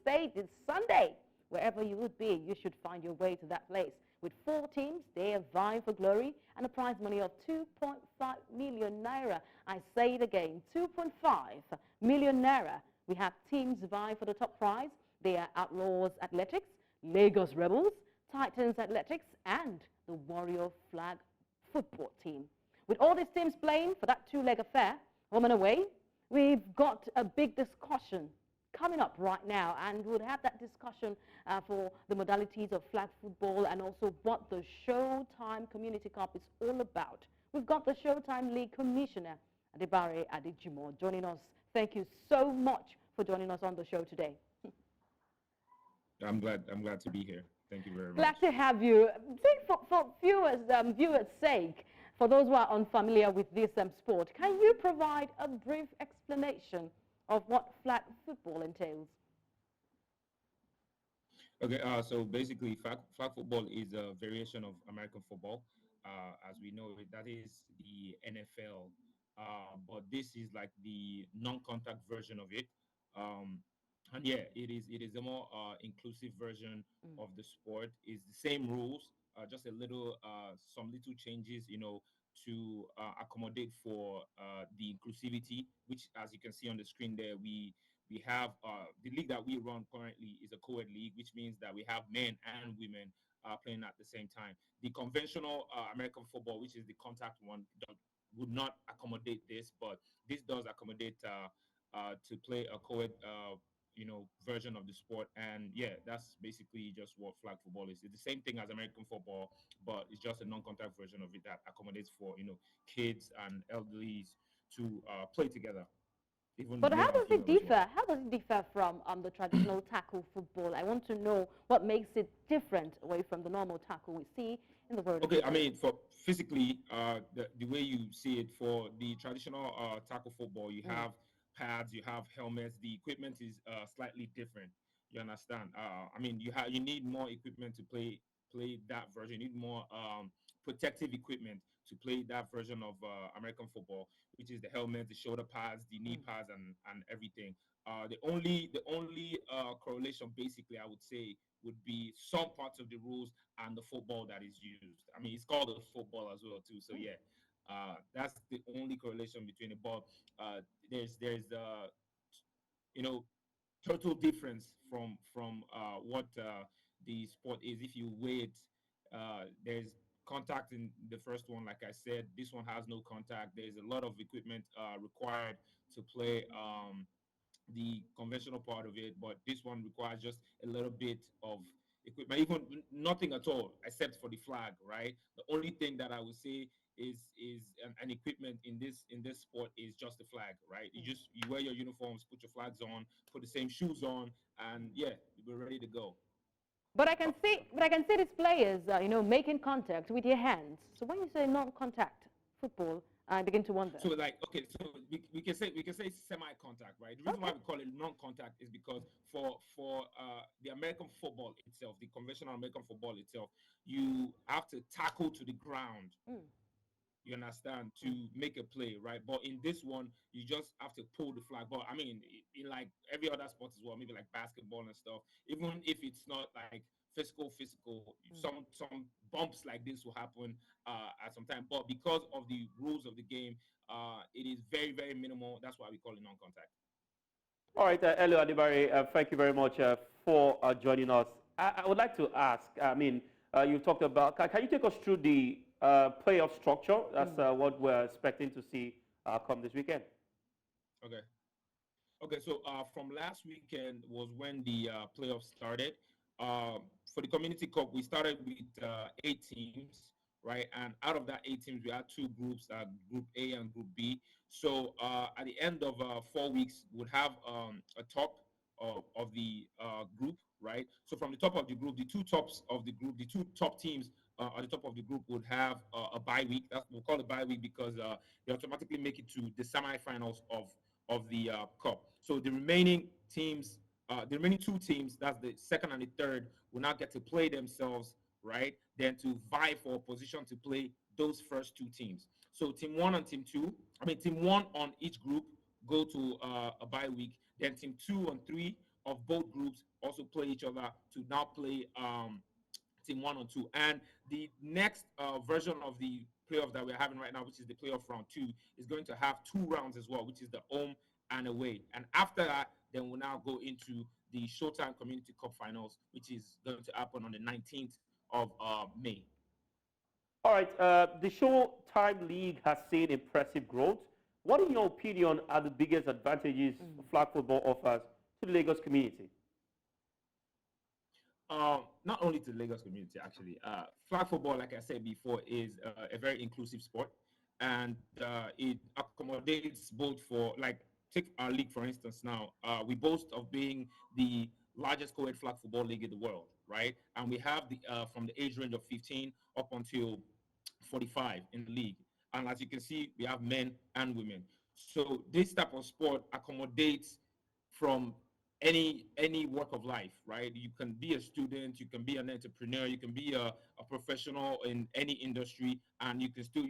State. It's Sunday. Wherever you would be, you should find your way to that place. With 4 teams, they are vying for glory and a prize money of 2.5 million naira. I say it again, 2.5 million naira. We have teams vying for the top prize. They are Outlaws Athletics, Lagos Rebels, Titans Athletics, and the Warrior Flag football team. With all these teams playing for that 2-leg affair, home and away, we've got a big discussion coming up right now, and we'll have that discussion for the modalities of flag football and also what the Showtime Community Cup is all about. We've got the Showtime League Commissioner, Adebare Adejumo, joining us. Thank you so much for joining us on the show today. I'm glad to be here. Thank you very much. Glad to have you. For viewers' sake, for those who are unfamiliar with this sport, can you provide a brief explanation of what flag football entails? Okay, so basically, flag football is a variation of American football. As we know it, that is the NFL. But this is like the non-contact version of it. Um, and yeah, it is a more inclusive version of the sport. It's the same rules, just a little some little changes, to accommodate for the inclusivity, which, as you can see on the screen there, we have the league that we run currently is a co-ed league, which means that we have men and women playing at the same time. The conventional American football, which is the contact one, would not accommodate this, but this does accommodate to play a co-ed version of the sport. And yeah, that's basically just what flag football is. It's the same thing as American football, but it's just a non-contact version of it that accommodates for kids and elderlies to play together. But how does it differ? How does it differ from the traditional tackle football? I want to know what makes it different away from the normal tackle we see in the world. Okay, I mean, for physically, the way you see it, for the traditional tackle football, you have pads, you have helmets. The equipment is slightly different. You understand? I mean, you need more equipment to play that version. You need more protective equipment to play that version of American football, which is the helmet, the shoulder pads, the knee pads, and everything. The only correlation, basically, I would say, would be some parts of the rules and the football that is used. I mean, it's called a football as well too. So yeah, that's the only correlation between it. But there's you know total difference from what the sport is. If you weigh it, there's contact in the first one. Like I said, this one has no contact. There's a lot of equipment required to play the conventional part of it, but this one requires just a little bit of equipment, even nothing at all except for the flag, right? The only thing that I would say is an equipment in this sport is just the flag, right? You wear your uniforms, put your flags on, put the same shoes on, and yeah, we're ready to go. But I can see these players, making contact with your hands. So when you say non-contact football, I begin to wonder. So like, okay, so we can say semi-contact, right? The reason why we call it non-contact is because for the American football itself, the conventional American football itself, you have to tackle to the ground. You understand, to make a play, right? But in this one, you just have to pull the flag. But I mean, in like every other sport as well, maybe like basketball and stuff, even if it's not like physical, some bumps like this will happen at some time. But because of the rules of the game, it is very, very minimal. That's why we call it non-contact. All right, hello, Adebare. Thank you very much for joining us. I would like to ask, I mean, you talked about, can you take us through the playoff structure? That's what we're expecting to see come this weekend. Okay, so from last weekend was when the playoffs started. For the Community Cup, we started with 8 teams, right? And out of that 8 teams, we had 2 groups, Group A and Group B. So at the end of 4 weeks, we'll have a top of the group, right? So from the top of the group, the 2 top teams at the top of the group would have a bye week. We'll call it bye week because they automatically make it to the semifinals of the cup. So the remaining 2 teams, that's the second and the third, will now get to play themselves, right? Then to vie for a position to play those first 2 teams. So team 1 and team 2, team 1 on each group go to a bye week. Then team 2 and 3 of both groups also play each other to now play team 1 on 2. And the next version of the playoff that we're having right now, which is the playoff round 2, is going to have 2 rounds as well, which is the home and away. And after that, then we'll now go into the Showtime Community Cup Finals, which is going to happen on the 19th of May. All right, the Showtime League has seen impressive growth. What, in your opinion, are the biggest advantages flag football offers to the Lagos community? Not only to the Lagos community, actually. Flag football, like I said before, is a very inclusive sport, and it accommodates both for, like, take our league for instance. Now, we boast of being the largest co-ed flag football league in the world, right? And we have the from the age range of 15 up until 45 in the league. And as you can see, we have men and women. So this type of sport accommodates from any walk of life, right? You can be a student, you can be an entrepreneur, you can be a professional in any industry, and you can still,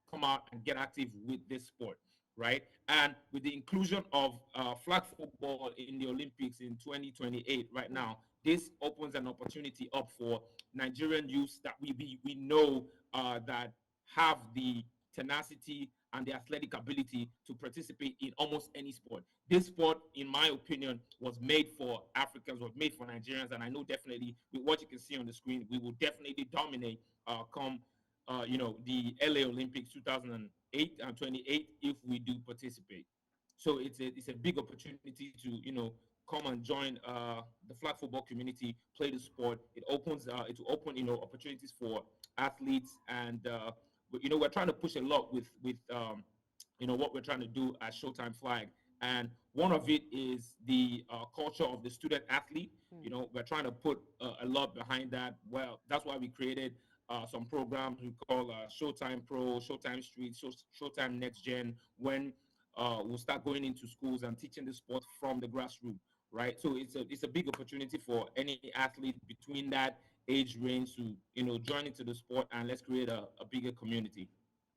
come out and get active with this sport, right? And with the inclusion of flag football in the Olympics in 2028 right now, this opens an opportunity up for Nigerian youths that we know that have the tenacity and the athletic ability to participate in almost any sport. This sport, in my opinion, was made for Africans, was made for Nigerians, and I know definitely with what you can see on the screen, we will definitely dominate come the LA Olympics 2008 and 28 if we do participate. So it's a big opportunity to come and join the flag football community, play the sport. It will open opportunities for athletes, and we're trying to push a lot with what we're trying to do at Showtime Flag. And one of it is the culture of the student athlete. We're trying to put a lot behind that. Well, that's why we created some programs we call Showtime Pro, Showtime Street, Showtime Next Gen, when we'll start going into schools and teaching the sport from the grassroots, right? So it's a big opportunity for any athlete between that age range to join into the sport, and let's create a bigger community.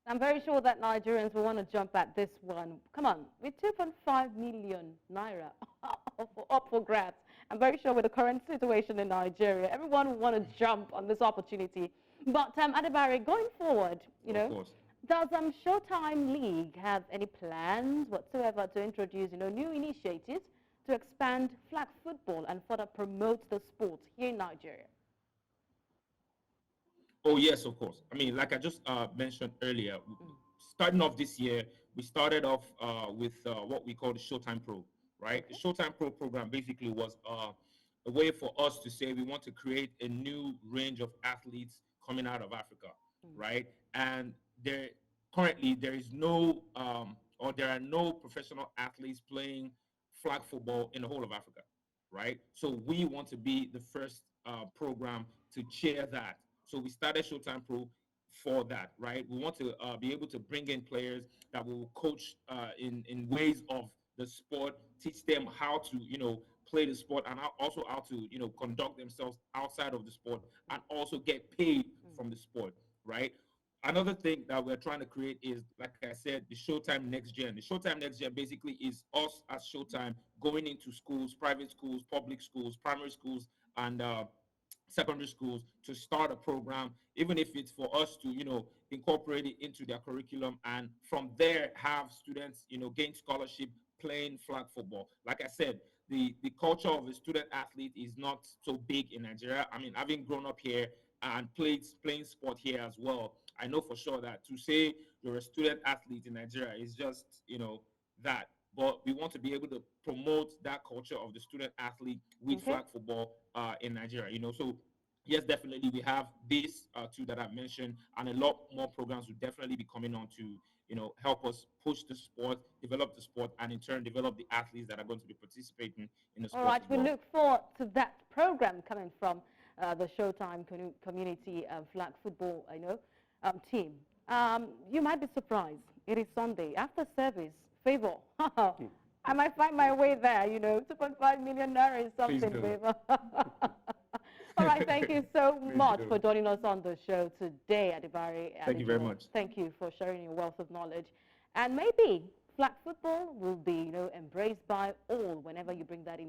I'm very sure that Nigerians will want to jump at this one. Come on, with 2.5 million naira up for grabs, I'm very sure with the current situation in Nigeria, everyone will want to jump on this opportunity. But Adebare, going forward, Of course. does Showtime League have any plans whatsoever to introduce new initiatives to expand flag football and further promote the sport here in Nigeria? Oh, yes, of course. I mean, like I just mentioned earlier, starting off this year, we started off with what we call the Showtime Pro, right? Okay. The Showtime Pro program basically was a way for us to say we want to create a new range of athletes coming out of Africa, right? And there is no or there are no professional athletes playing flag football in the whole of Africa, right? So we want to be the first program to chair that. So we started Showtime Pro for that, right? We want to be able to bring in players that will coach in ways of the sport, teach them how to play the sport, and also how to conduct themselves outside of the sport, and also get paid from the sport, right? Another thing that we're trying to create is, like I said, the Showtime Next Gen. The Showtime Next Gen basically is us as Showtime going into schools, private schools, public schools, primary schools, and secondary schools to start a program, even if it's for us to incorporate it into their curriculum, and from there have students gain scholarship playing flag football. Like I said, the culture of a student athlete is not so big in Nigeria. I mean, having grown up here and playing sport here as well, I know for sure that to say you're a student athlete in Nigeria is just that. But we want to be able to promote that culture of the student athlete with Okay. flag football in Nigeria. So yes, definitely we have these two that I've mentioned, and a lot more programs will definitely be coming on to help us push the sport, develop the sport, and in turn develop the athletes that are going to be participating in the All sport right, as we well. look forward to that program coming from the Showtime Community Flag Football, team. You might be surprised. It is Sunday after service. Favor. I might find my way there. 2.5 million naira is Please something, do. favor. All right, thank you so Please much do. for joining us on the show today, Adebare. Thank you very Adejumo. much. Thank you for sharing your wealth of knowledge. And maybe flag football will be, embraced by all whenever you bring that in.